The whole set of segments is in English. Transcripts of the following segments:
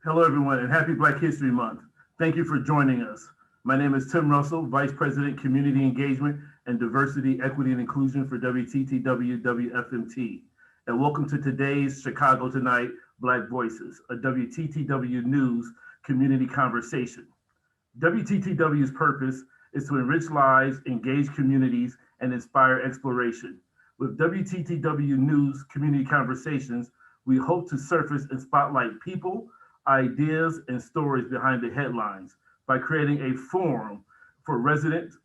Hello, everyone, and happy Black History Month. Thank you for joining us. My name is Tim Russell, Vice President, Community Engagement and Diversity, Equity, and Inclusion for WTTW WFMT. And welcome to today's Chicago Tonight Black Voices, a WTTW News Community Conversation. WTTW's purpose is to enrich lives, engage communities, and inspire exploration. With WTTW News Community Conversations, we hope to surface and spotlight people, ideas, and stories behind the headlines by creating a forum for residents,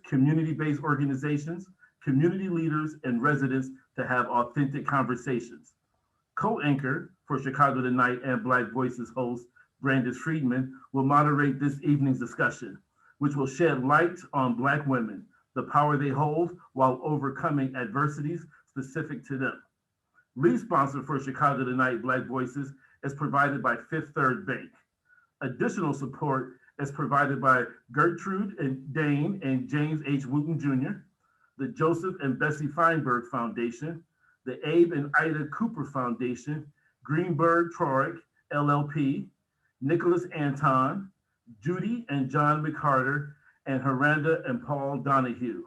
community-based organizations, community leaders, and residents to have authentic conversations. Co-anchor for Chicago Tonight and Black Voices host Brandis Friedman will moderate this evening's discussion, which will shed light on Black women, the power they hold while overcoming adversities specific to them. Lead sponsor for Chicago Tonight Black Voices is provided by Fifth Third Bank. Additional support is provided by Gertrude and Dane and James H. Wooten Jr., the Joseph and Bessie Feinberg Foundation, the Abe and Ida Cooper Foundation, Greenberg Troic LLP, Nicholas Anton, Judy and John McWhorter, and Haranda and Paul Donahue.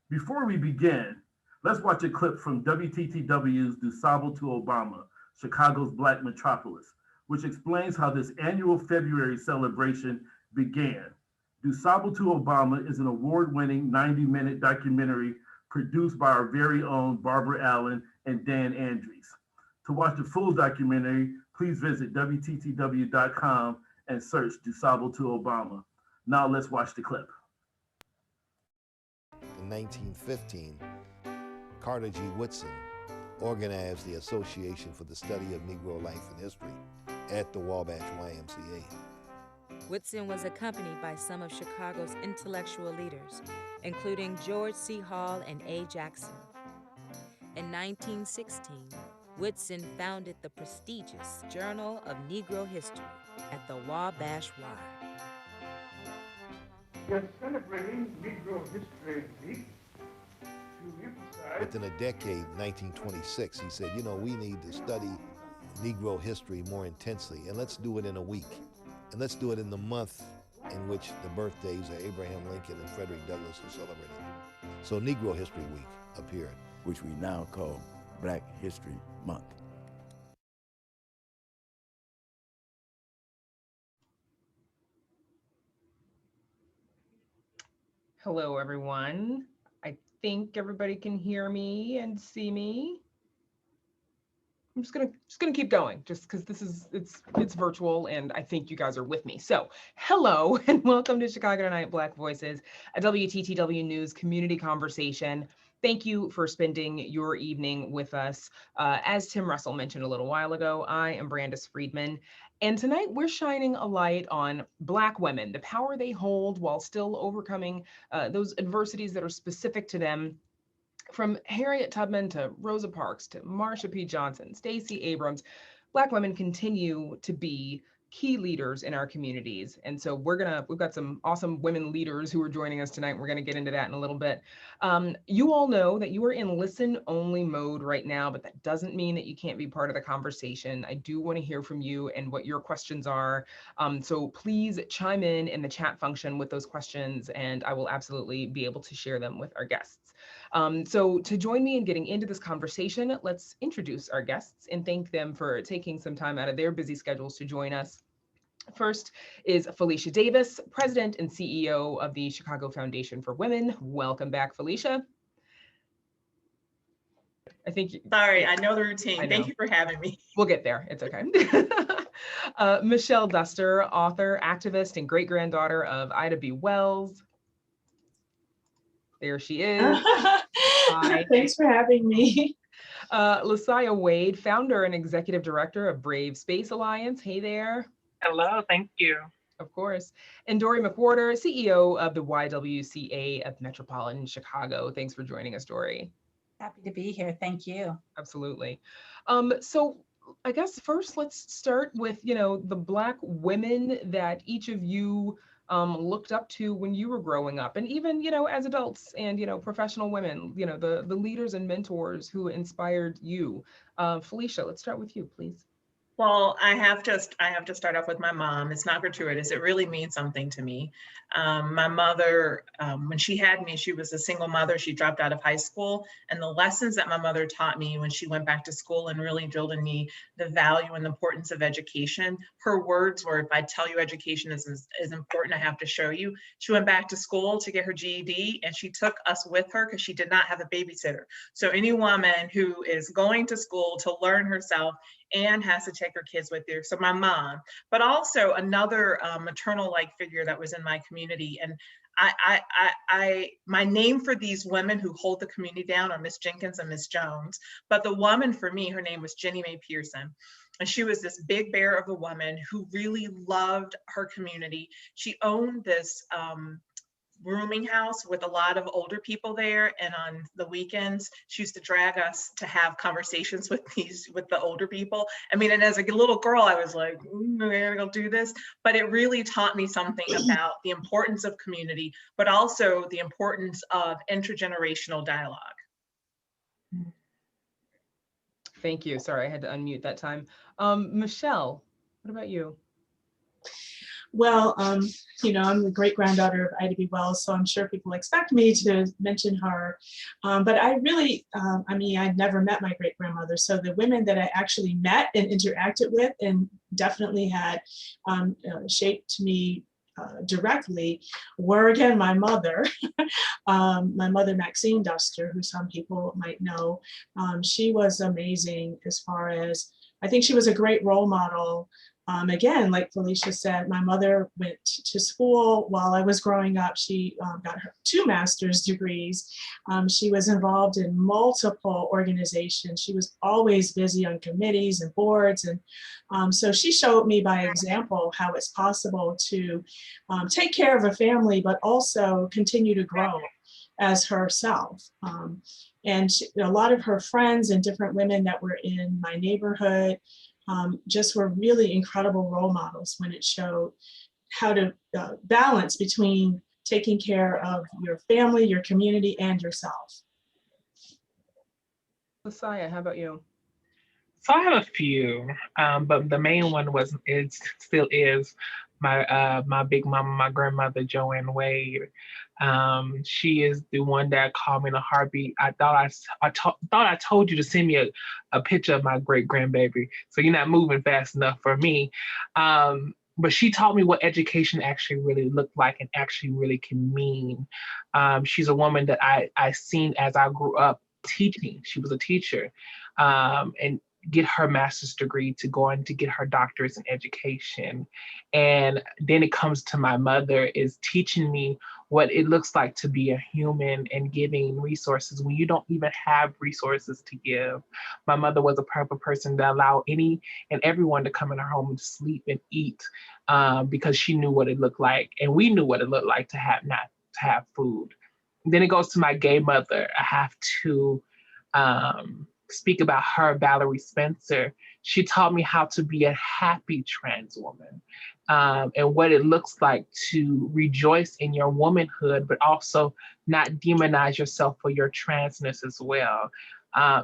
Before we begin, let's watch a clip from WTTW's DuSable to Obama, Chicago's Black Metropolis, which explains how this annual February celebration began. DuSable to Obama is an award-winning 90-minute documentary produced by our very own Barbara Allen and Dan Andrews. To watch the full documentary, please visit WTTW.com and search DuSable to Obama. Now let's watch the clip. In 1915, Carter G. Woodson organized the Association for the Study of Negro Life and History at the Wabash YMCA. Woodson was accompanied by some of Chicago's intellectual leaders, including George C. Hall and A. Jackson. In 1916, Woodson founded the prestigious Journal of Negro History at the Wabash Y. We are celebrating Negro History Week. Within a decade, 1926, he said, we need to study Negro history more intensely, and let's do it in a week. And let's do it in the month in which the birthdays of Abraham Lincoln and Frederick Douglass are celebrated. So Negro History Week appeared, which we now call Black History Month. Hello, everyone. I think everybody can hear me and see me. I'm just gonna keep going, just because it's virtual and I think you guys are with me. So hello and welcome to Chicago Tonight Black Voices, a WTTW News Community Conversation. Thank you for spending your evening with us. As Tim Russell mentioned a little while ago, I am Brandis Friedman, and tonight we're shining a light on Black women, the power they hold while still overcoming those adversities that are specific to them. From Harriet Tubman to Rosa Parks to Marsha P. Johnson, Stacey Abrams, Black women continue to be key leaders in our communities. And so we've got some awesome women leaders who are joining us tonight. We're gonna get into that in a little bit. You all know that you are in listen only mode right now, but that doesn't mean that you can't be part of the conversation. I do wanna hear from you and what your questions are. So please chime in the chat function with those questions, and I will absolutely be able to share them with our guests. So to join me in getting into this conversation, let's introduce our guests and thank them for taking some time out of their busy schedules to join us. First is Felicia Davis, President and CEO of the Chicago Foundation for Women. Welcome back, Felicia. Sorry, I know the routine. Thank you for having me. We'll get there. It's okay. Michelle Duster, author, activist, and great-granddaughter of Ida B. Wells. There she is. Hi. Thanks for having me. LaSaia Wade, founder and executive director of Brave Space Alliance. Hey there. Hello, thank you. Of course. And Dorri McWhorter, CEO of the YWCA of Metropolitan Chicago. Thanks for joining us, Dorri. Happy to be here. Thank you. Absolutely. So I guess first let's start with, the Black women that each of you looked up to when you were growing up, and even, as adults and, professional women, the leaders and mentors who inspired you. Felicia, let's start with you, please. Well, I have to start off with my mom. It's not gratuitous. It really means something to me. My mother, when she had me, she was a single mother. She dropped out of high school. And the lessons that my mother taught me when she went back to school and really drilled in me the value and the importance of education, her words were, if I tell you education is important, I have to show you. She went back to school to get her GED, and she took us with her because she did not have a babysitter. So any woman who is going to school to learn herself and has to take her kids with her. So my mom, but also another maternal-like figure that was in my community. And my name for these women who hold the community down are Miss Jenkins and Miss Jones. But the woman for me, her name was Jenny Mae Pearson. And she was this big bear of a woman who really loved her community. She owned this rooming house with a lot of older people there, and on the weekends she used to drag us to have conversations with the older people. I mean, and as a little girl I was like, I'm gonna do this, but it really taught me something about the importance of community, but also the importance of intergenerational dialogue. Thank you. Sorry, I had to unmute that time. Michelle, what about you? Well, I'm the great-granddaughter of Ida B. Wells, so I'm sure people expect me to mention her. But I really, I'd never met my great-grandmother. So the women that I actually met and interacted with and definitely had shaped me directly were, again, my mother, my mother, Maxine Duster, who some people might know. She was amazing as far as, I think she was a great role model. Again, like Felicia said, my mother went to school while I was growing up. She got her 2 master's degrees. She was involved in multiple organizations. She was always busy on committees and boards. And so she showed me by example how it's possible to take care of a family, but also continue to grow as herself. And a lot of her friends and different women that were in my neighborhood just were really incredible role models when it showed how to balance between taking care of your family, your community, and yourself. LaSaia, how about you? So I have a few, but the main one still is my big mama, my grandmother, Joanne Wade. She is the one that called me in a heartbeat. I thought I told you to send me a picture of my great grandbaby, so you're not moving fast enough for me. But she taught me what education actually really looked like and actually really can mean. She's a woman that I seen as I grew up teaching. She was a teacher, and get her master's degree to go on to get her doctorates in education. And then it comes to my mother is teaching me what it looks like to be a human and giving resources when you don't even have resources to give. My mother was a type of person that allowed any and everyone to come in her home and sleep and eat because she knew what it looked like. And we knew what it looked like to not to have food. Then it goes to my gay mother. I have to speak about her, Valerie Spencer. She taught me how to be a happy trans woman and what it looks like to rejoice in your womanhood, but also not demonize yourself for your transness as well,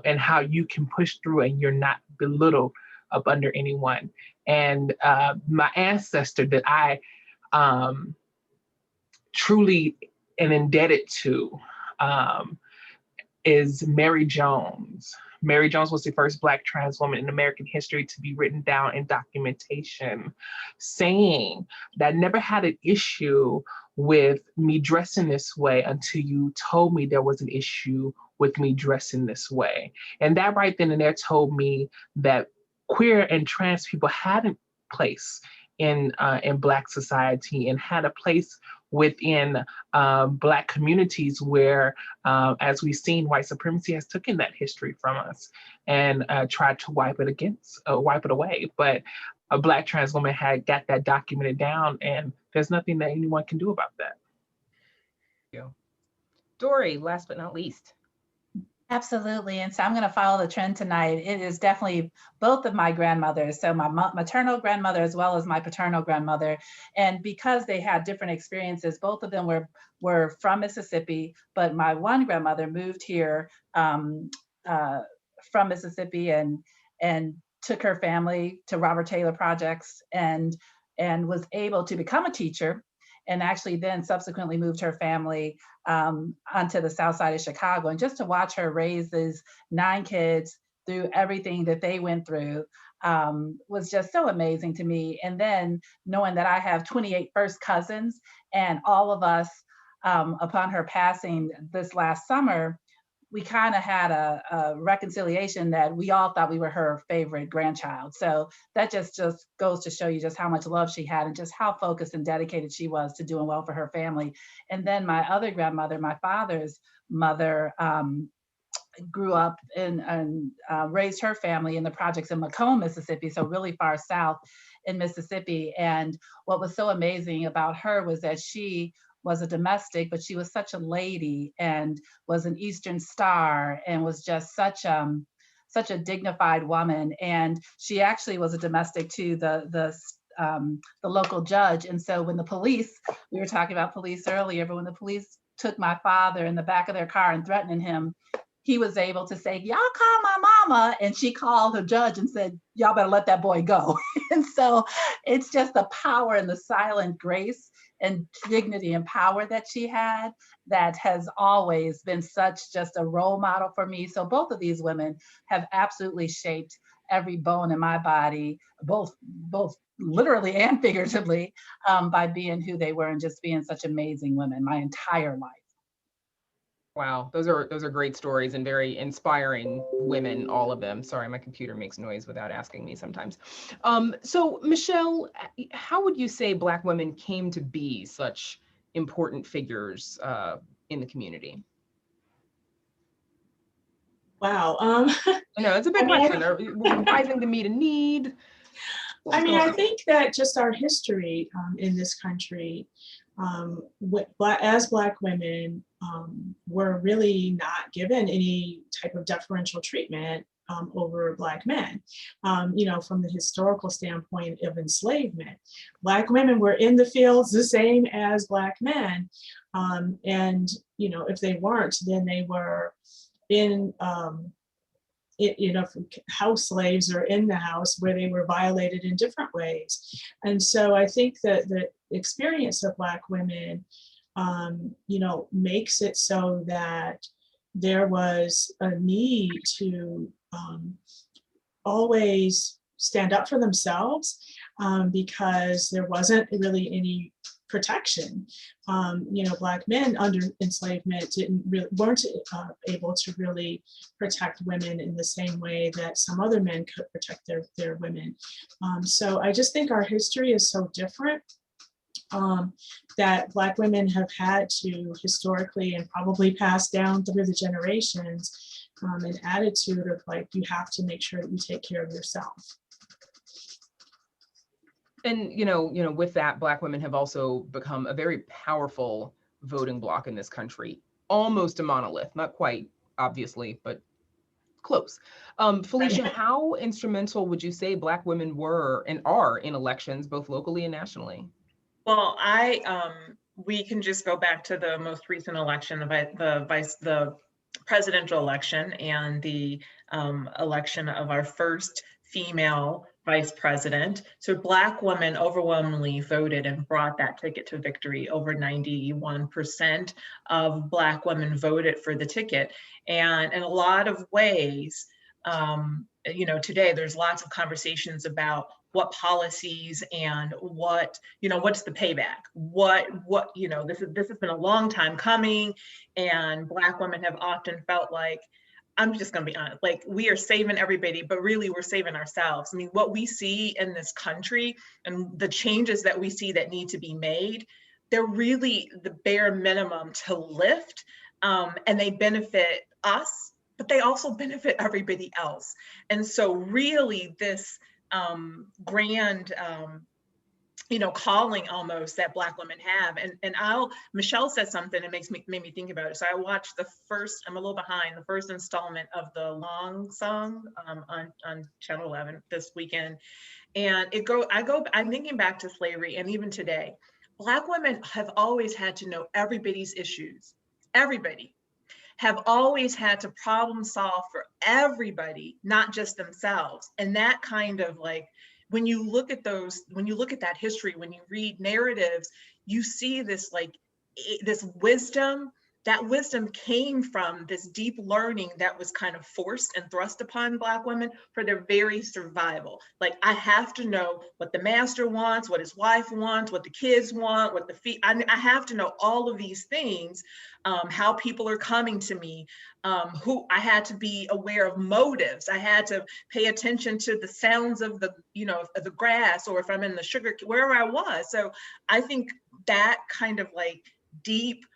and how you can push through and you're not belittled up under anyone. And my ancestor that I truly am indebted to is Mary Jones. Mary Jones was the first Black trans woman in American history to be written down in documentation, saying that I never had an issue with me dressing this way until you told me there was an issue with me dressing this way. And that right then and there told me that queer and trans people had a place in Black society and had a place within Black communities where, as we've seen, white supremacy has taken that history from us and tried to wipe it away. But a Black trans woman had got that documented down, and there's nothing that anyone can do about that. Thank you. Dorri, last but not least. Absolutely. And so I'm going to follow the trend tonight. It is definitely both of my grandmothers. So my maternal grandmother as well as my paternal grandmother. And because they had different experiences, both of them were from Mississippi, but my one grandmother moved here from Mississippi and took her family to Robert Taylor Projects and was able to become a teacher, and actually then subsequently moved her family onto the south side of Chicago. And just to watch her raise these 9 kids through everything that they went through was just so amazing to me. And then knowing that I have 28 first cousins, and all of us, upon her passing this last summer, we kind of had a reconciliation that we all thought we were her favorite grandchild. So that just goes to show you just how much love she had and just how focused and dedicated she was to doing well for her family. And then my other grandmother, my father's mother, grew up and raised her family in the projects in Macomb, Mississippi, so really far south in Mississippi. And what was so amazing about her was that she was a domestic, but she was such a lady and was an Eastern Star and was just such a dignified woman. And she actually was a domestic to the local judge. And so when the police, we were talking about police earlier, but when the police took my father in the back of their car and threatening him, he was able to say, y'all call my mama. And she called the judge and said, y'all better let that boy go. And so it's just the power and the silent grace and dignity and power that she had that has always been such just a role model for me. So both of these women have absolutely shaped every bone in my body, both literally and figuratively, by being who they were and just being such amazing women my entire life. Wow, those are great stories and very inspiring women, all of them. Sorry, my computer makes noise without asking me sometimes. So Michelle, how would you say Black women came to be such important figures in the community? Wow. I know it's a big question. Are we rising to meet a need? I think that just our history in this country, as Black women, were really not given any type of deferential treatment over Black men. From the historical standpoint of enslavement, Black women were in the fields the same as Black men. And if they weren't, then they were in house slaves or in the house where they were violated in different ways. And so I think that the experience of Black women, makes it so that there was a need to always stand up for themselves because there wasn't really any protection. Black men under enslavement weren't able to really protect women in the same way that some other men could protect their women. So I just think our history is so different that Black women have had to historically and probably passed down through the generations an attitude of like, you have to make sure that you take care of yourself. And with that, Black women have also become a very powerful voting bloc in this country, almost a monolith, not quite, obviously, but close. Felicia, how instrumental would you say Black women were and are in elections, both locally and nationally? Well, we can just go back to the most recent election, the presidential election, and the election of our first female vice president. So Black women overwhelmingly voted and brought that ticket to victory. Over 91% of Black women voted for the ticket. And in a lot of ways, today there's lots of conversations about what policies and what's the payback? This has been a long time coming, and Black women have often felt like, I'm just going to be honest, like we are saving everybody, but really we're saving ourselves. I mean, what we see in this country and the changes that we see that need to be made, they're really the bare minimum to lift, and they benefit us, but they also benefit everybody else. And so really this grand calling almost that Black women have. And Michelle said something that made me think about it. So I watched I'm a little behind, the first installment of the Long Song on Channel 11 this weekend. And I'm thinking back to slavery, and even today, Black women have always had to know everybody's issues, everybody. have always had to problem solve for everybody, not just themselves. And that kind of like, when you look at that history, when you read narratives, you see this like this wisdom. That wisdom came from this deep learning that was kind of forced and thrust upon Black women for their very survival. Like, I have to know what the master wants, what his wife wants, what the kids want, what I have to know all of these things, how people are coming to me, who I had to be aware of motives. I had to pay attention to the sounds of the, of the grass, or if I'm in the sugar, wherever I was. So I think that kind of like deep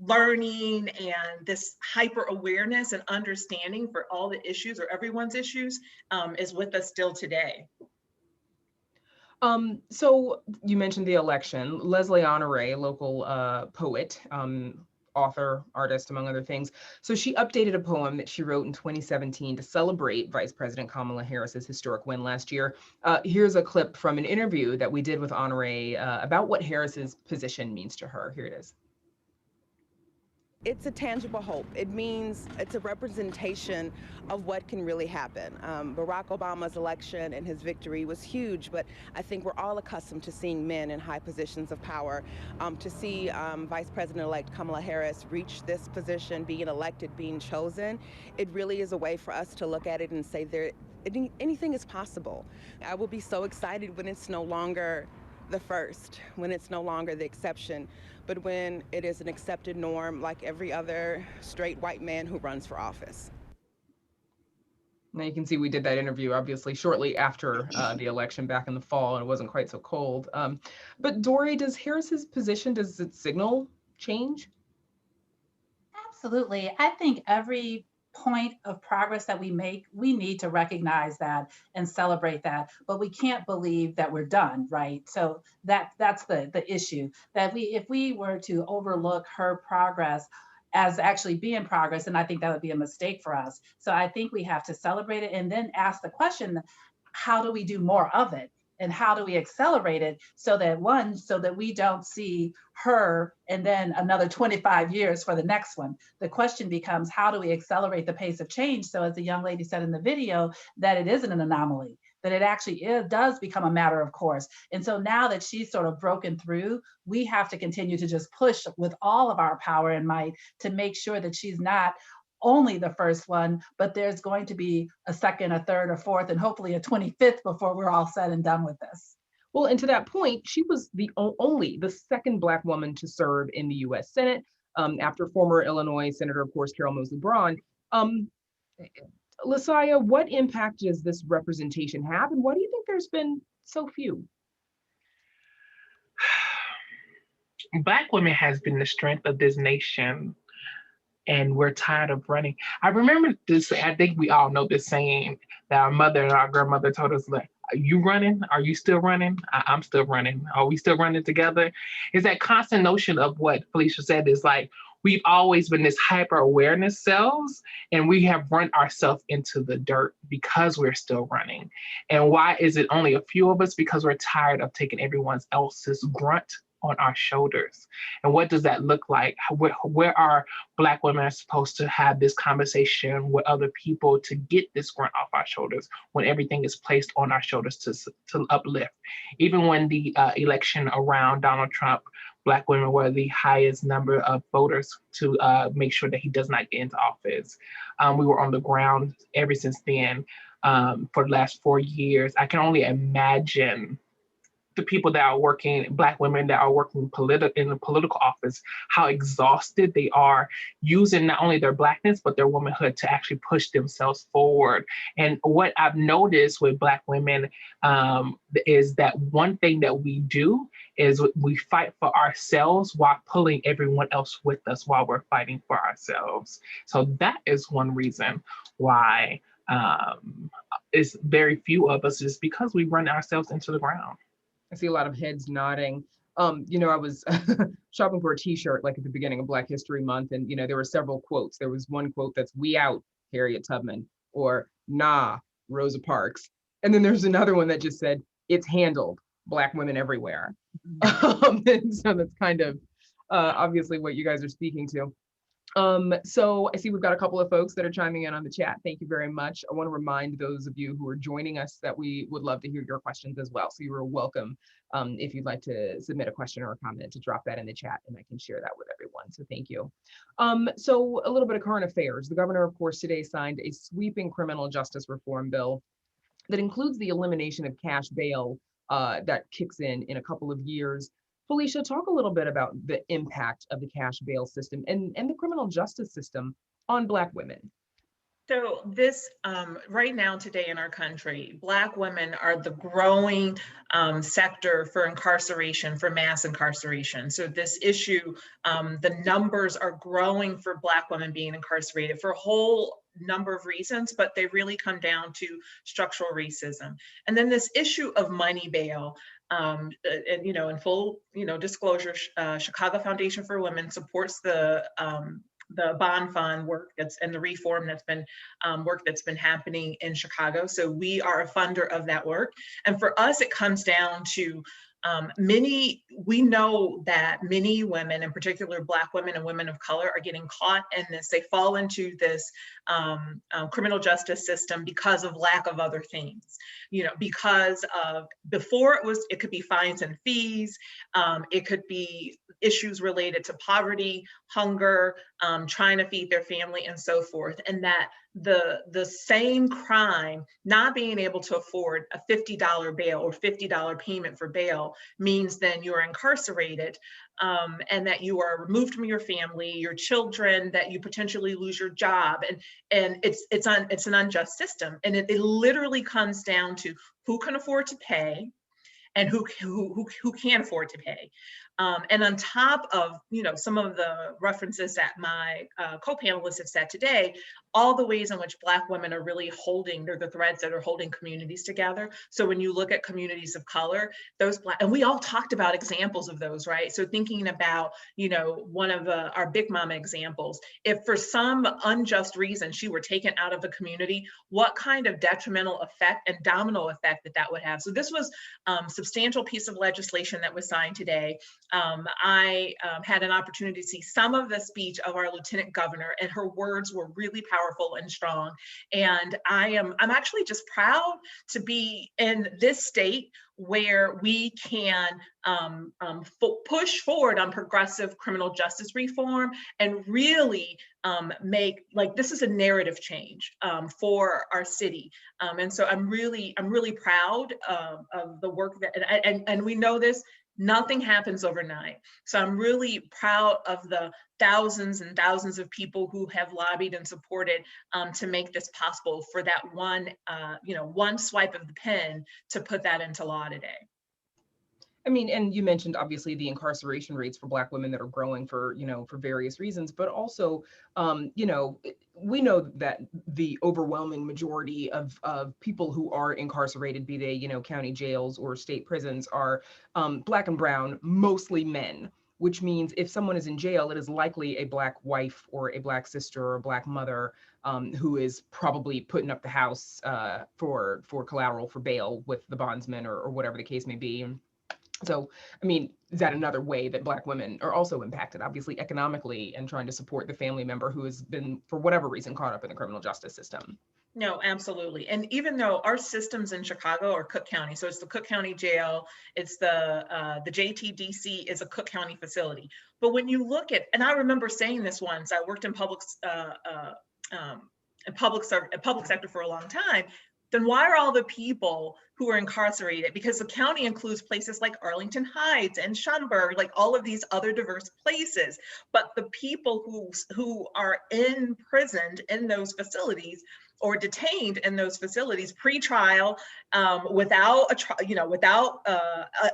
learning and this hyper awareness and understanding for all the issues or everyone's issues is with us still today. So you mentioned the election. Leslie Honore, local poet, author, artist, among other things. So she updated a poem that she wrote in 2017 to celebrate Vice President Kamala Harris's historic win last year. Here's a clip from an interview that we did with Honore about what Harris's position means to her. Here it is. It's a tangible hope. It means it's a representation of what can really happen. Barack Obama's election and his victory was huge, but I think we're all accustomed to seeing men in high positions of power. To see Vice President-elect Kamala Harris reach this position, being elected, being chosen, it really is a way for us to look at it and say anything is possible. I will be so excited when it's no longer the first, when it's no longer the exception, but when it is an accepted norm like every other straight white man who runs for office. Now you can see we did that interview obviously shortly after the election back in the fall, and it wasn't quite so cold. But Dorri, does Harris's position, does it signal change? Absolutely. I think every point of progress that we make, we need to recognize that and celebrate that, but we can't believe that we're done, right? So that's the issue, that if we were to overlook her progress as actually being progress, and I think that would be a mistake for us. So I think we have to celebrate it and then ask the question, how do we do more of it? And how do we accelerate it so that we don't see her and then another 25 years for the next one? The question becomes, how do we accelerate the pace of change? So as the young lady said in the video, that it isn't an anomaly, that it actually does become a matter of course. And so now that she's sort of broken through, we have to continue to just push with all of our power and might to make sure that she's not only the first one, but there's going to be a second, a third, a fourth, and hopefully a 25th before we're all said and done with this. Well, and to that point, she was the second Black woman to serve in the U.S. Senate, after former Illinois Senator, of course, Carol Moseley Braun. LaSaia, what impact does this representation have, and why do you think there's been so few? Black women has been the strength of this nation, and we're tired of running. I remember this, I think we all know this saying that our mother and our grandmother told us, like, are you running? Are you still running? I'm still running. Are we still running together? Is that constant notion of what Felicia said is like, we've always been this hyper awareness selves, and we have run ourselves into the dirt because we're still running. And why is it only a few of us? Because we're tired of taking everyone else's grunt on our shoulders. And what does that look like? Where are Black women are supposed to have this conversation with other people to get this grunt off our shoulders when everything is placed on our shoulders to uplift? Even when the election around Donald Trump, Black women were the highest number of voters to make sure that he does not get into office. We were on the ground ever since then for the last 4 years. I can only imagine the people that are working, Black women that are working in the political office, how exhausted they are using not only their Blackness, but their womanhood to actually push themselves forward. And what I've noticed with Black women is that one thing that we do is we fight for ourselves while pulling everyone else with us while we're fighting for ourselves. So that is one reason why it's very few of us, is because we run ourselves into the ground. I see a lot of heads nodding. I was shopping for a t-shirt like at the beginning of Black History Month, and there were several quotes. There was one quote that's "We out, Harriet Tubman," or "Nah, Rosa Parks." And then there's another one that just said, "It's handled, Black women everywhere." And so that's kind of obviously what you guys are speaking to. So I see we've got a couple of folks that are chiming in on the chat. Thank you very much. I want to remind those of you who are joining us that we would love to hear your questions as well. So you're welcome if you'd like to submit a question or a comment to drop that in the chat and I can share that with everyone. So thank you. So a little bit of current affairs. The governor, of course, today signed a sweeping criminal justice reform bill that includes the elimination of cash bail that kicks in a couple of years. Felicia, talk a little bit about the impact of the cash bail system and the criminal justice system on Black women. So this, right now today in our country, Black women are the growing sector for incarceration, for mass incarceration. So this issue, the numbers are growing for Black women being incarcerated for a whole number of reasons, but they really come down to structural racism. And then this issue of money bail, and in full disclosure, Chicago Foundation for Women supports the bond fund work and the reform that's been work that's been happening in Chicago. So we are a funder of that work. And for us, it comes down to we know that many women, in particular Black women and women of color, are getting caught in this. They fall into this criminal justice system because of lack of other things. Because of before it could be fines and fees. It could be issues related to poverty, hunger, trying to feed their family, and so forth. And that the same crime, not being able to afford a $50 bail or $50 payment for bail, means then you're incarcerated, and that you are removed from your family, your children, that you potentially lose your job, and it's an unjust system, and it literally comes down to who can afford to pay and who can't afford to pay. And on top of some of the references that my co-panelists have said today, all the ways in which Black women are really they're the threads that are holding communities together. So when you look at communities of color, those and we all talked about examples of those, right? So thinking about, one of our Big Mama examples, if for some unjust reason she were taken out of the community, what kind of detrimental effect and domino effect that would have. So this was a substantial piece of legislation that was signed today. I had an opportunity to see some of the speech of our Lieutenant Governor, and her words were really powerful and strong. And I'm actually just proud to be in this state where we can push forward on progressive criminal justice reform and really make, this is a narrative change for our city. And so I'm really proud of the work that, and we know this, nothing happens overnight. So I'm really proud of the thousands and thousands of people who have lobbied and supported to make this possible, for that one swipe of the pen to put that into law today. I mean, and you mentioned obviously the incarceration rates for Black women that are growing for various reasons, but also, we know that the overwhelming majority of people who are incarcerated, be they, county jails or state prisons, are Black and brown, mostly men, which means if someone is in jail, it is likely a Black wife or a Black sister or a Black mother who is probably putting up the house for collateral for bail with the bondsman or whatever the case may be. So, I mean, is that another way that Black women are also impacted, obviously economically, and trying to support the family member who has been, for whatever reason, caught up in the criminal justice system? No, absolutely. And even though our systems in Chicago are Cook County, so it's the Cook County Jail, it's the JTDC is a Cook County facility. But when you look at, and I remember saying this once, I worked in public sector for a long time. Then why are all the people who are incarcerated? Because the county includes places like Arlington Heights and Schaumburg, like all of these other diverse places. But the people who are imprisoned in those facilities or detained in those facilities pre-trial, without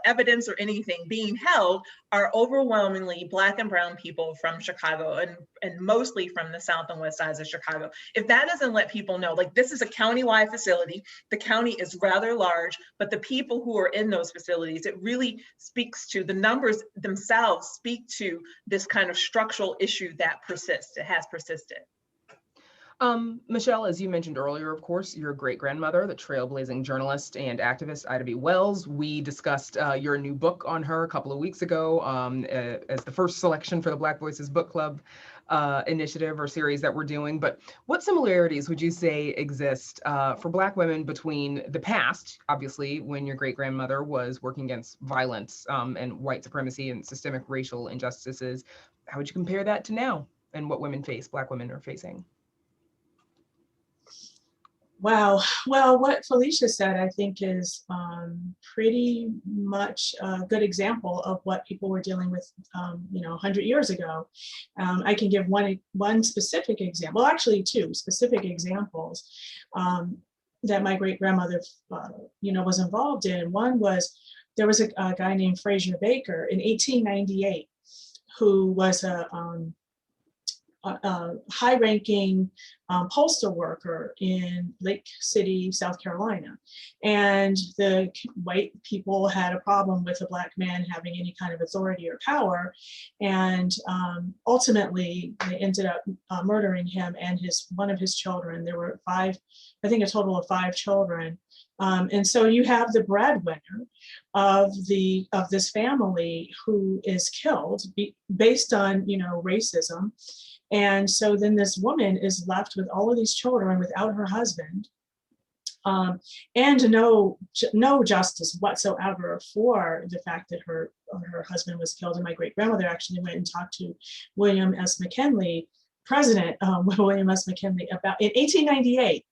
evidence or anything being held, are overwhelmingly Black and brown people from Chicago, and mostly from the south and west sides of Chicago. If that doesn't let people know, this is a county-wide facility, the county is rather large, but the people who are in those facilities, it really speaks to, the numbers themselves speak to this kind of structural issue that persists, it has persisted. Michelle, as you mentioned earlier, of course, your great-grandmother, the trailblazing journalist and activist Ida B. Wells. We discussed your new book on her a couple of weeks ago as the first selection for the Black Voices Book Club initiative or series that we're doing. But what similarities would you say exist for Black women between the past, obviously, when your great-grandmother was working against violence and white supremacy and systemic racial injustices? How would you compare that to now and what women face, Black women are facing? Wow. Well, what Felicia said, I think, is pretty much a good example of what people were dealing with, 100 years ago. I can give one specific example, well, actually two specific examples that my great-grandmother, was involved in. One was, there was a guy named Fraser Baker in 1898 who was a high-ranking postal worker in Lake City, South Carolina. And the white people had a problem with a Black man having any kind of authority or power. And ultimately, they ended up murdering him and one of his children. There were a total of 5 children. And so you have the breadwinner of this family who is killed based on racism. And so then this woman is left with all of these children without her husband, and no justice whatsoever for the fact that her husband was killed. And my great-grandmother actually went and talked to William S. McKinley, President William S. McKinley, in 1898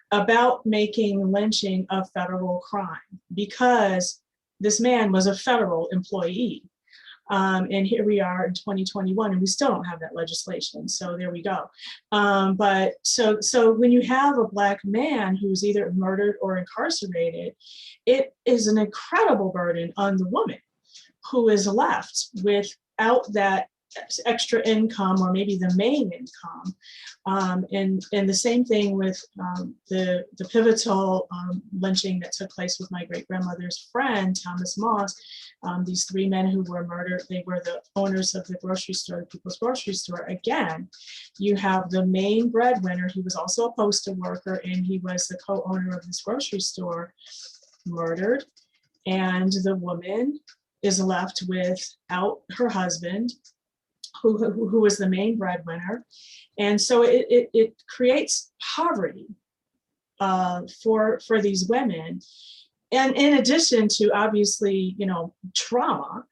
about making lynching a federal crime because this man was a federal employee. And here we are in 2021, and we still don't have that legislation. So there we go. But so when you have a Black man who's either murdered or incarcerated, it is an incredible burden on the woman who is left without that extra income, or maybe the main income. And the same thing with the pivotal lynching that took place with my great-grandmother's friend, Thomas Moss. These 3 men who were murdered, they were the owners of the grocery store, the People's Grocery Store. Again, you have the main breadwinner, he was also a postal worker, and he was the co-owner of this grocery store, murdered. And the woman is left without her husband, who was the main breadwinner. And so it creates poverty for these women. And in addition to, obviously, trauma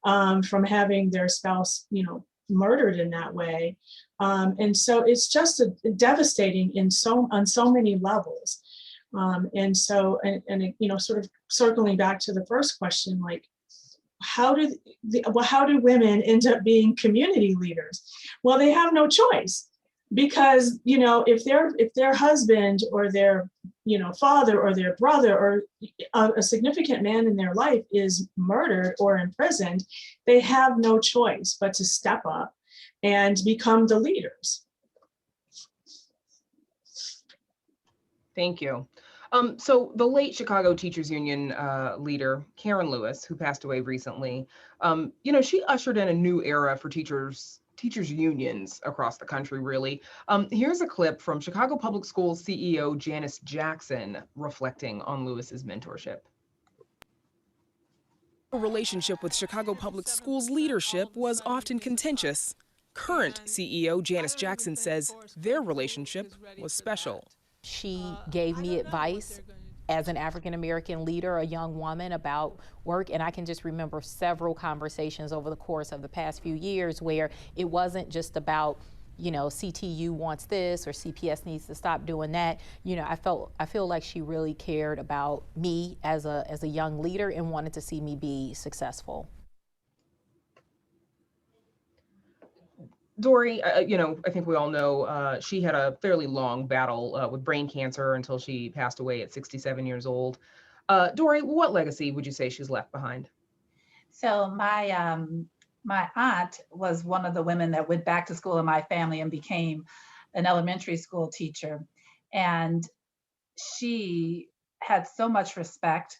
from having their spouse, murdered in that way. And so it's just devastating on so many levels. And so, sort of circling back to the first question, like, how do women end up being community leaders? Well, they have no choice, because if their husband or their father or their brother or a significant man in their life is murdered or imprisoned, they have no choice but to step up and become the leaders. Thank you. So the late Chicago Teachers Union leader, Karen Lewis, who passed away recently, she ushered in a new era for teachers unions across the country, really. Here's a clip from Chicago Public Schools CEO Janice Jackson reflecting on Lewis's mentorship. Her relationship with Chicago Public Schools leadership was often contentious. Current CEO Janice Jackson says their relationship was special. She gave me advice as an African-American leader, a young woman, about work. And I can just remember several conversations over the course of the past few years where it wasn't just about, CTU wants this or CPS needs to stop doing that. I feel like she really cared about me as a young leader and wanted to see me be successful. Dorri, I think we all know she had a fairly long battle with brain cancer until she passed away at 67 years old. Dorri, what legacy would you say she's left behind? So my aunt was one of the women that went back to school in my family and became an elementary school teacher. And she had so much respect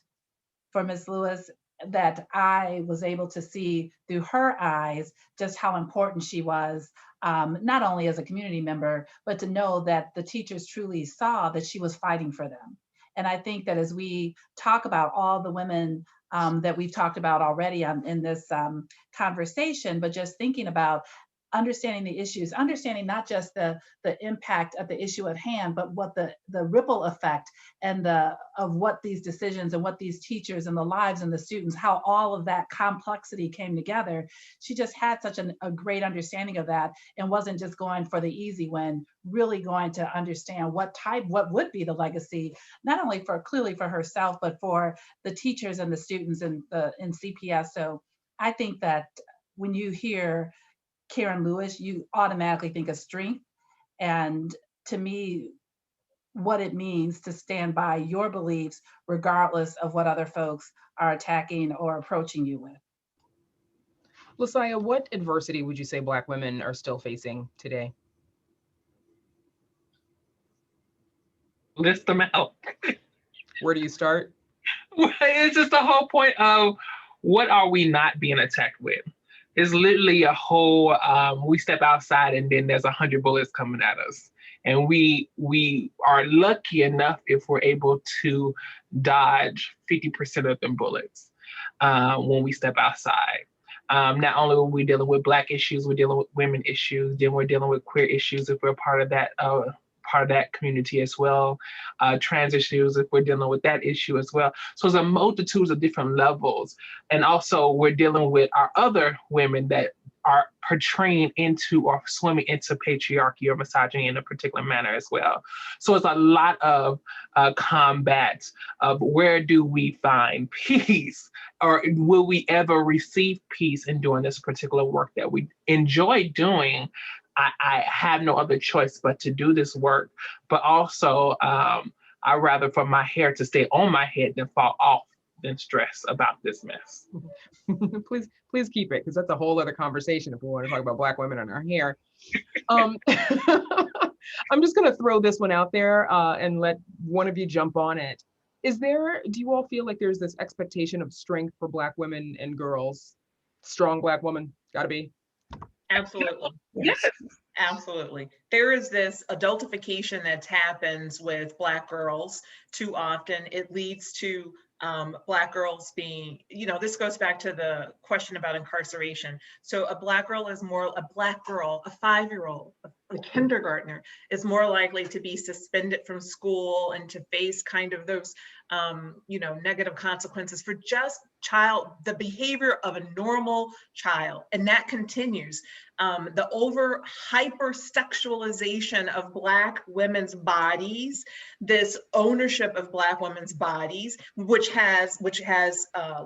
for Ms. Lewis that I was able to see through her eyes just how important she was, not only as a community member, but to know that the teachers truly saw that she was fighting for them. And I think that as we talk about all the women that we've talked about already in this conversation, but just thinking about understanding the issues, understanding not just the impact of the issue at hand, but what the ripple effect and of what these decisions and what these teachers and the lives and the students, how all of that complexity came together. She just had such a great understanding of that and wasn't just going for the easy win, really going to understand what would be the legacy, not only clearly for herself, but for the teachers and the students in CPS. So I think that when you hear Karen Lewis, you automatically think of strength. And to me, what it means to stand by your beliefs, regardless of what other folks are attacking or approaching you with. LaSaia, what adversity would you say Black women are still facing today? List them out. Where do you start? It's just the whole point of what are we not being attacked with? It's literally a whole, we step outside and then there's 100 bullets coming at us. And we are lucky enough if we're able to dodge 50% of them bullets when we step outside. Not only are we dealing with Black issues, we're dealing with women issues, then we're dealing with queer issues if we're part of that community as well, trans issues if we're dealing with that issue as well. So there's a multitude of different levels. And also we're dealing with our other women that are portraying into or swimming into patriarchy or misogyny in a particular manner as well. So it's a lot of combat of where do we find peace, or will we ever receive peace in doing this particular work that we enjoy doing. I have no other choice but to do this work, but also I'd rather for my hair to stay on my head than fall off than stress about this mess. Please keep it, because that's a whole other conversation if we want to talk about Black women and our hair. I'm just going to throw this one out there and let one of you jump on it. Do you all feel like there's this expectation of strength for Black women and girls? Strong Black woman, gotta be. Absolutely. Yes. Absolutely. There is this adultification that happens with Black girls too often. It leads to Black girls being, this goes back to the question about incarceration. So a Black girl, a 5-year-old, a kindergartner is more likely to be suspended from school and to face kind of those, negative consequences for just the behavior of a normal child. And that continues. The over hypersexualization of Black women's bodies, this ownership of Black women's bodies, which has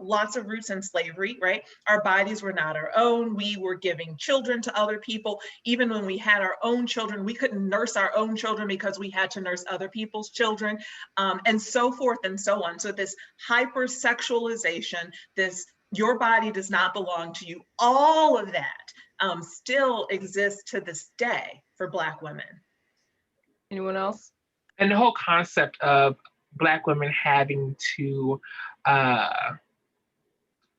lots of roots in slavery, right? Our bodies were not our own. We were giving children to other people. Even when we had our own children, we couldn't nurse our own children because we had to nurse other people's children, and so forth and so on. So this hypersexualization, this your body does not belong to you, all of that still exists to this day for Black women. Anyone else? And the whole concept of Black women having to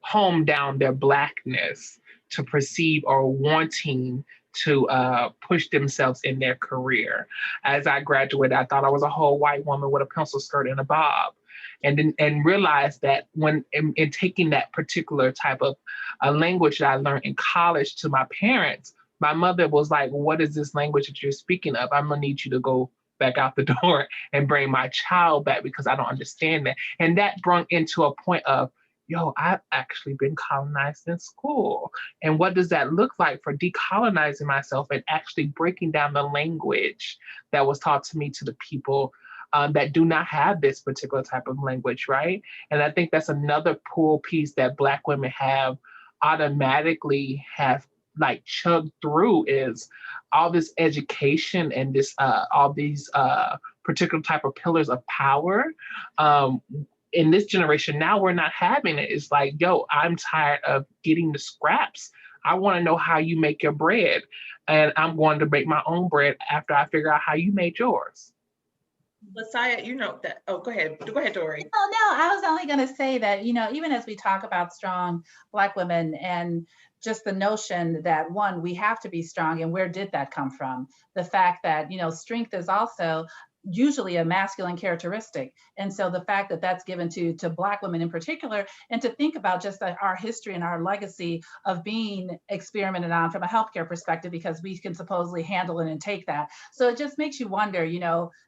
hone down their Blackness to perceive or wanting to push themselves in their career. As I graduated, I thought I was a whole white woman with a pencil skirt and a bob. And realized that when in taking that particular type of language that I learned in college to my parents, my mother was like, what is this language that you're speaking of? I'm gonna need you to go back out the door and bring my child back because I don't understand that. And that brought into a point of, I've actually been colonized in school. And what does that look like for decolonizing myself and actually breaking down the language that was taught to me to the people that do not have this particular type of language, right? And I think that's another pull piece that Black women have automatically have like chugged through is all this education and this all these particular type of pillars of power. In this generation now, we're not having it. It's like, I'm tired of getting the scraps. I want to know how you make your bread, and I'm going to make my own bread after I figure out how you made yours. LaSaia, you know that. Oh, go ahead, Dorri. No, I was only going to say that, even as we talk about strong Black women and just the notion that, one, we have to be strong, and where did that come from? The fact that, strength is also usually a masculine characteristic. And so the fact that that's given to Black women in particular, and to think about just our history and our legacy of being experimented on from a healthcare perspective, because we can supposedly handle it and take that. So it just makes you wonder,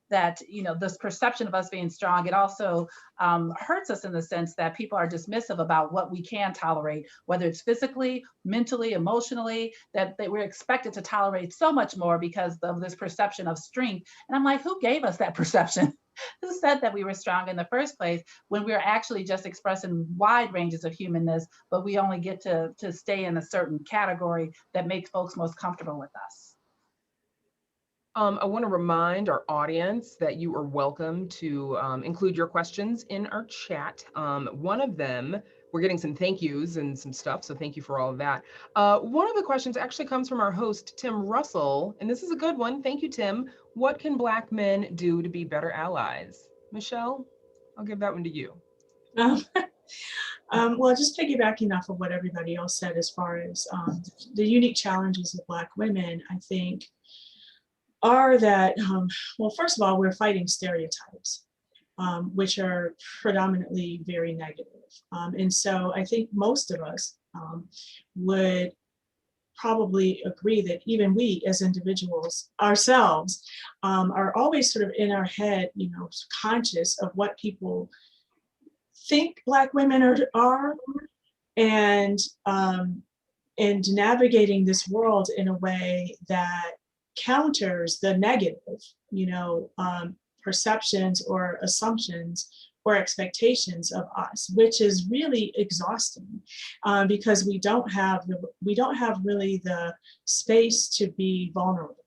that, this perception of us being strong, it also hurts us in the sense that people are dismissive about what we can tolerate, whether it's physically, mentally, emotionally, that we're expected to tolerate so much more because of this perception of strength. And I'm like, who gave us that perception? Who said that we were strong in the first place when we're actually just expressing wide ranges of humanness, but we only get to stay in a certain category that makes folks most comfortable with us? I want to remind our audience that you are welcome to include your questions in our chat. One of them, we're getting some thank yous and some stuff, so thank you for all of that. One of the questions actually comes from our host, Tim Russell, and this is a good one. Thank you, Tim. What can Black men do to be better allies? Michelle, I'll give that one to you. Well, just piggybacking off of what everybody else said as far as the unique challenges of Black women, I think, are that, well, first of all, we're fighting stereotypes, which are predominantly very negative. And so I think most of us would probably agree that even we as individuals ourselves are always sort of in our head, conscious of what people think Black women are, and navigating this world in a way that counters the negative, perceptions or assumptions or expectations of us, which is really exhausting because we don't have really the space to be vulnerable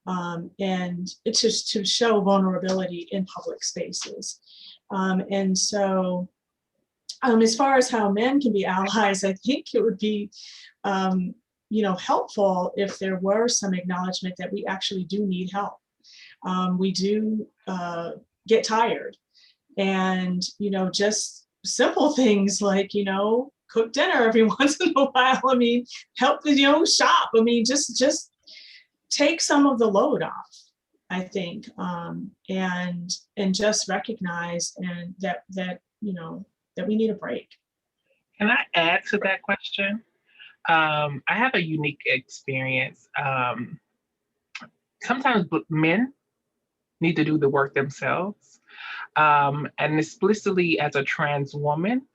and it's just to show vulnerability in public spaces. And so as far as how men can be allies, I think it would be helpful if there were some acknowledgement that we actually do need help. We do get tired, and just simple things like cook dinner every once in a while. I mean, help the shop. I mean, just take some of the load off, I think, and just recognize and that we need a break. Can I add to that question? I have a unique experience. Sometimes men need to do the work themselves. And explicitly as a trans woman,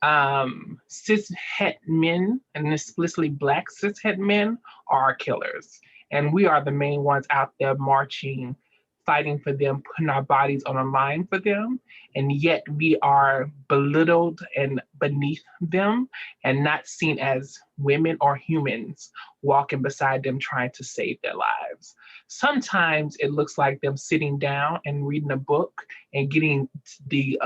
cishet men, and explicitly Black cishet men, are killers. And we are the main ones out there marching, fighting for them, putting our bodies on a line for them. And yet we are belittled and beneath them and not seen as women or humans walking beside them trying to save their lives. Sometimes it looks like them sitting down and reading a book and getting the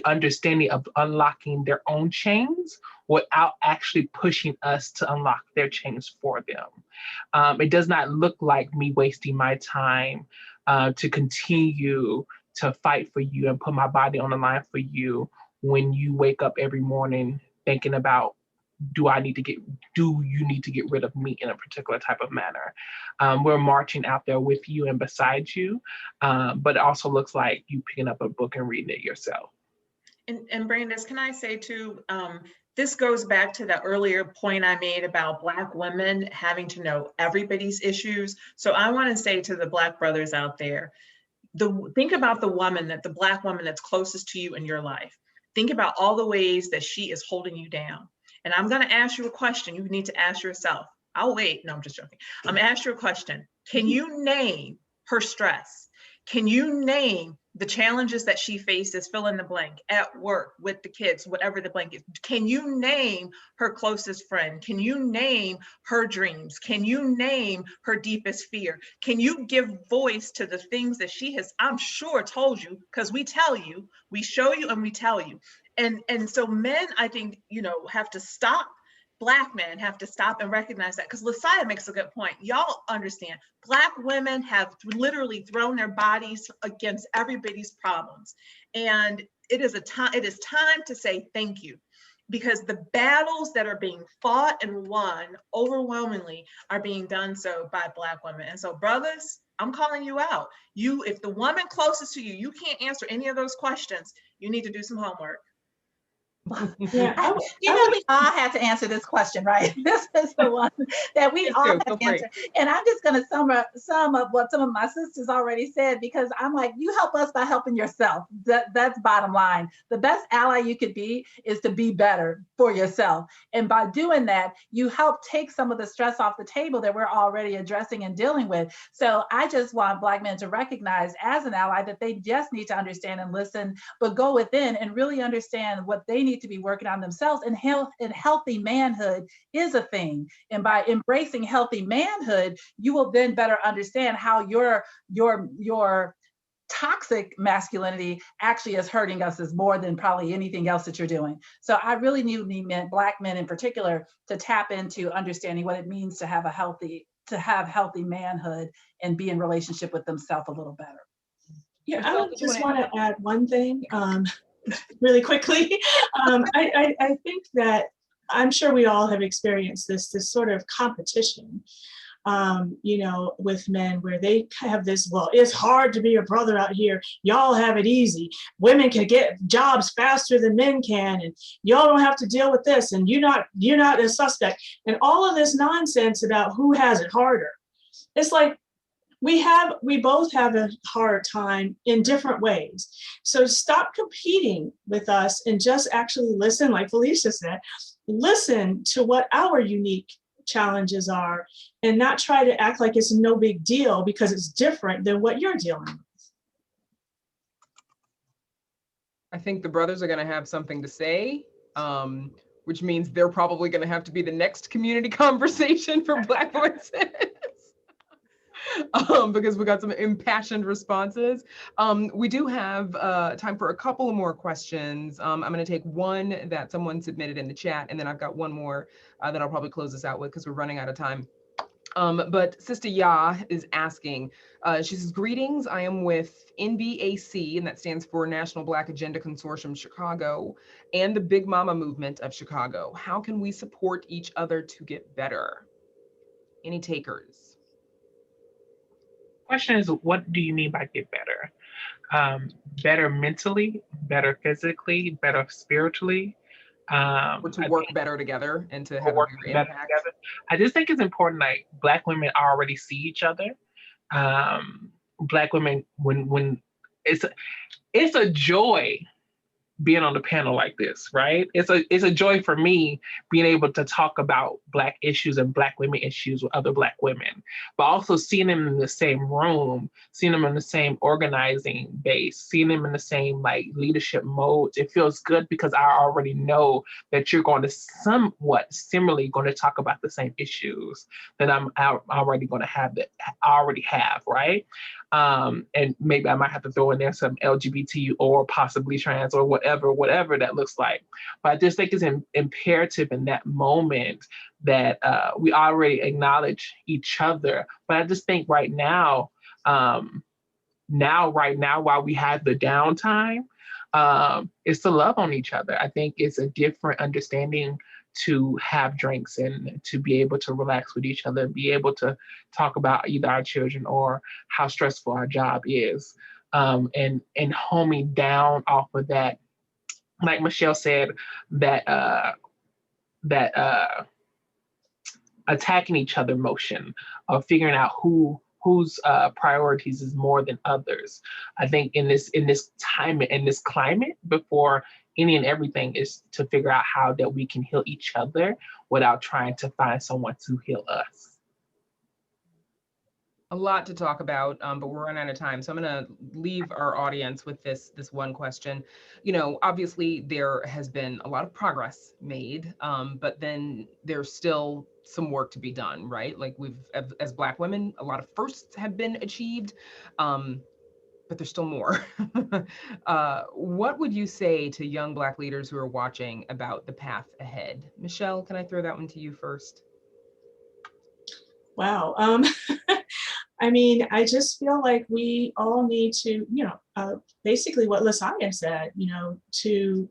understanding of unlocking their own chains without actually pushing us to unlock their chains for them. It does not look like me wasting my time to continue to fight for you and put my body on the line for you when you wake up every morning thinking about, do you need to get rid of me in a particular type of manner? We're marching out there with you and beside you, but it also looks like you picking up a book and reading it yourself. And Brandis, can I say too, this goes back to the earlier point I made about Black women having to know everybody's issues. So I want to say to the Black brothers out there, think about the Black woman that's closest to you in your life. Think about all the ways that she is holding you down. And I'm going to ask you a question you need to ask yourself. I'll wait. No, I'm just joking. I'm going to ask you a question. Can you name her stress? Can you name the challenges that she faces, fill in the blank, at work, with the kids, whatever the blank is? Can you name her closest friend? Can you name her dreams? Can you name her deepest fear? Can you give voice to the things that she has, I'm sure, told you? Because we tell you, we show you, and we tell you. And so men, I think, have to stop Black men have to stop and recognize that, because LaSaia makes a good point. Y'all understand, Black women have literally thrown their bodies against everybody's problems. And it is time to say thank you, because the battles that are being fought and won overwhelmingly are being done so by Black women. And so, brothers, I'm calling you out. If the woman closest to you can't answer any of those questions, you need to do some homework. Yeah, We all have to answer this question, right? This is the one that we all have to answer. And I'm just going to sum up what some of my sisters already said, because I'm like, you help us by helping yourself. That's bottom line. The best ally you could be is to be better for yourself. And by doing that, you help take some of the stress off the table that we're already addressing and dealing with. So I just want Black men to recognize as an ally that they just need to understand and listen, but go within and really understand what they need to be working on themselves. And healthy manhood is a thing. And by embracing healthy manhood, you will then better understand how your toxic masculinity actually is hurting us as more than probably anything else that you're doing. So I really need Black men in particular to tap into understanding what it means to have healthy manhood and be in relationship with themselves a little better. Yeah, I just want to add one thing really quickly. I think that I'm sure we all have experienced this sort of competition, with men, where they have this, well, it's hard to be a brother out here. Y'all have it easy. Women can get jobs faster than men can, and y'all don't have to deal with this, and you're not a suspect. And all of this nonsense about who has it harder. It's like, we both have a hard time in different ways. So stop competing with us and just actually listen, like Felicia said, listen to what our unique challenges are, and not try to act like it's no big deal because it's different than what you're dealing with. I think the brothers are going to have something to say, which means they're probably going to have to be the next community conversation for Black voices. Because we got some impassioned responses. We do have time for a couple of more questions. I'm going to take one that someone submitted in the chat, and then I've got one more that I'll probably close this out with because we're running out of time. But Sister Ya is asking, she says, greetings, I am with NBAC, and that stands for National Black Agenda Consortium Chicago, and the Big Mama Movement of Chicago. How can we support each other to get better? Any takers? Question is, what do you mean by get better? Better mentally, better physically, better spiritually. Or to work better together and to have a bigger impact. Together. I just think it's important, like, Black women already see each other. Black women, when it's a joy being on the panel like this, right? It's a joy for me being able to talk about Black issues and Black women issues with other Black women, but also seeing them in the same room, seeing them in the same organizing base, seeing them in the same like leadership modes. It feels good because I already know that you're going to somewhat similarly going to talk about the same issues that I'm already going to have, that I already have, right? And maybe I might have to throw in there some LGBT or possibly trans or whatever that looks like. But I just think it's imperative in that moment that we already acknowledge each other. But I just think right now, while we have the downtime, is to love on each other. I think it's a different understanding to have drinks and to be able to relax with each other, be able to talk about either our children or how stressful our job is, and homing down off of that. Like Michelle said, that attacking each other motion of figuring out whose priorities is more than others. I think in this time, in this climate, before any and everything, is to figure out how that we can heal each other without trying to find someone to heal us. A lot to talk about, but we're running out of time. So I'm going to leave our audience with this one question. Obviously there has been a lot of progress made, but then there's still some work to be done, right? Like as Black women, a lot of firsts have been achieved. but there's still more. What would you say to young Black leaders who are watching about the path ahead? Michelle, can I throw that one to you first? Wow. I mean, I just feel like we all need to, basically what LaSaia said, to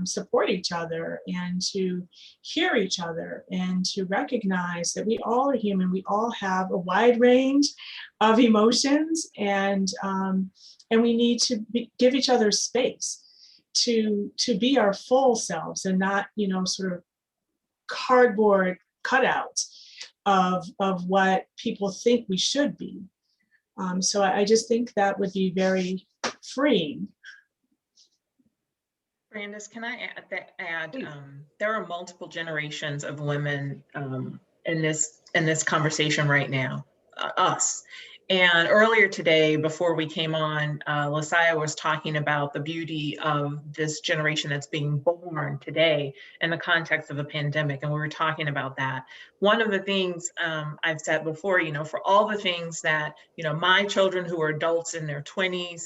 support each other and to hear each other and to recognize that we all are human. We all have a wide range of emotions, and we need to give each other space to be our full selves and not, sort of cardboard cutouts of what people think we should be. So I just think that would be very freeing. Brandis, can I add there are multiple generations of women in this conversation right now, us. And earlier today, before we came on, LaSaia was talking about the beauty of this generation that's being born today in the context of a pandemic. And we were talking about that. One of the things I've said before, for all the things that, my children who are adults in their 20s,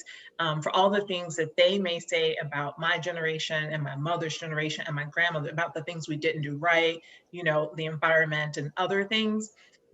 for all the things that they may say about my generation and my mother's generation and my grandmother, about the things we didn't do right, the environment and other things.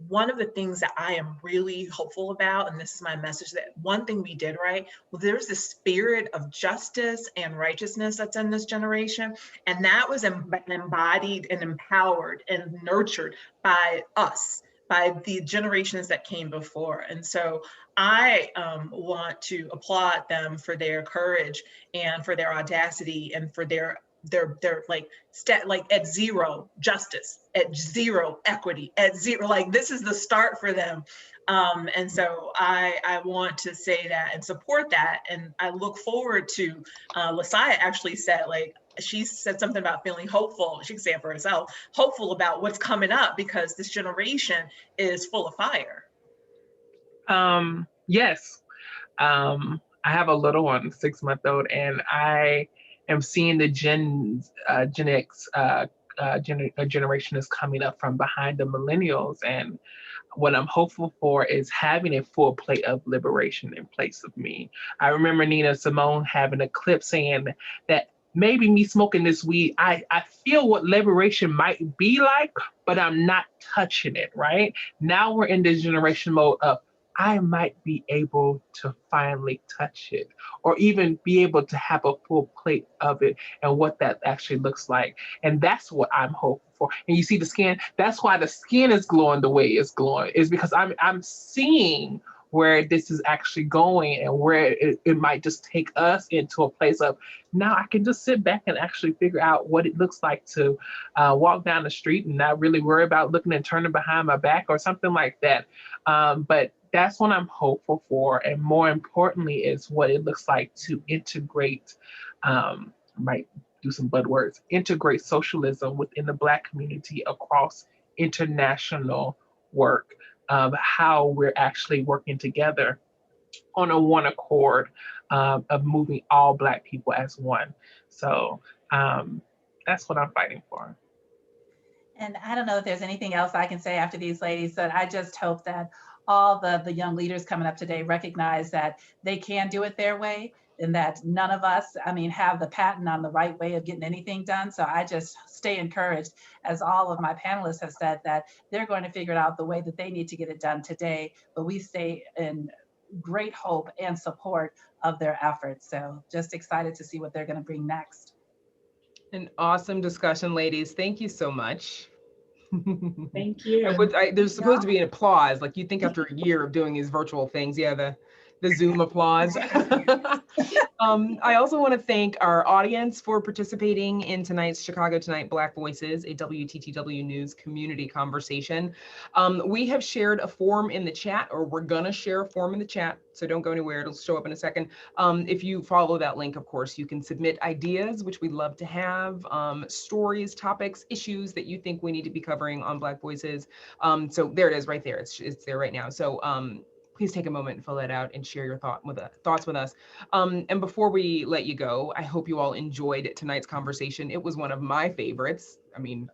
One of the things that I am really hopeful about, and this is my message, that one thing we did right, well, there's this spirit of justice and righteousness that's in this generation. And that was embodied and empowered and nurtured by us, by the generations that came before. And so I want to applaud them for their courage and for their audacity and for their at zero justice, at zero equity, at zero, this is the start for them. And so I want to say that and support that. And I look forward to, LaSaia actually said, she said something about feeling hopeful. She can say it for herself, hopeful about what's coming up because this generation is full of fire. Yes. I have a little one, 6-month-old, and I am seeing the Gen X generation is coming up from behind the millennials. And what I'm hopeful for is having a full plate of liberation in place of me. I remember Nina Simone having a clip saying that maybe me smoking this weed, I feel what liberation might be like, but I'm not touching it, right? Now we're in this generation mode of I might be able to finally touch it, or even be able to have a full plate of it and what that actually looks like. And that's what I'm hoping for. And you see the skin, that's why the skin is glowing the way it's glowing, is because I'm seeing where this is actually going and where it might just take us into a place of, now I can just sit back and actually figure out what it looks like to walk down the street and not really worry about looking and turning behind my back or something like that. But that's what I'm hopeful for. And more importantly is what it looks like to integrate, might do some buzzwords, integrate socialism within the Black community across international work. How we're actually working together on a one accord of moving all Black people as one. So that's what I'm fighting for. And I don't know if there's anything else I can say after these ladies, but I just hope that all the young leaders coming up today recognize that they can do it their way, and that none of us, have the patent on the right way of getting anything done. So I just stay encouraged, as all of my panelists have said, that they're going to figure out the way that they need to get it done today, but we stay in great hope and support of their efforts. So just excited to see what they're going to bring next. An awesome discussion, ladies. Thank you so much. Thank you. There's supposed to be an applause, like you think after a year of doing these virtual things, the Zoom applause. I also want to thank our audience for participating in tonight's Chicago Tonight Black Voices, a WTTW News Community Conversation. We have shared a form in the chat, or we're gonna share a form in the chat, so don't go anywhere, it'll show up in a second. If you follow that link, of course, you can submit ideas, which we'd love to have, stories, topics, issues that you think we need to be covering on Black Voices. So there it is right there, it's there right now. So please take a moment and fill that out and share your thoughts with us. And before we let you go, I hope you all enjoyed tonight's conversation. It was one of my favorites.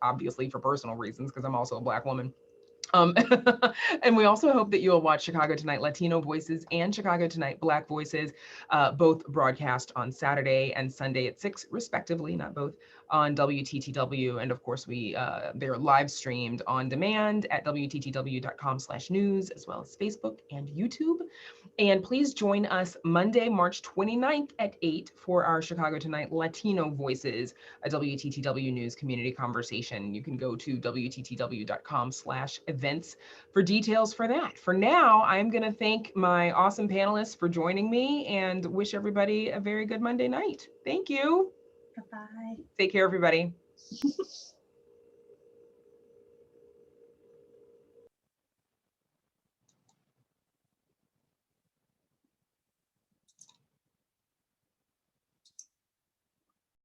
Obviously for personal reasons, because I'm also a Black woman. And we also hope that you'll watch Chicago Tonight Latino Voices and Chicago Tonight Black Voices, both broadcast on Saturday and Sunday at 6 respectively, not both, on WTTW. And of course, they're live streamed on demand at WTTW.com/news, as well as Facebook and YouTube. And please join us Monday, March 29th at 8 for our Chicago Tonight Latino Voices, a WTTW News Community Conversation. You can go to WTTW.com/events for details for that. For now, I'm going to thank my awesome panelists for joining me and wish everybody a very good Monday night. Thank you. Bye-bye. Take care, everybody.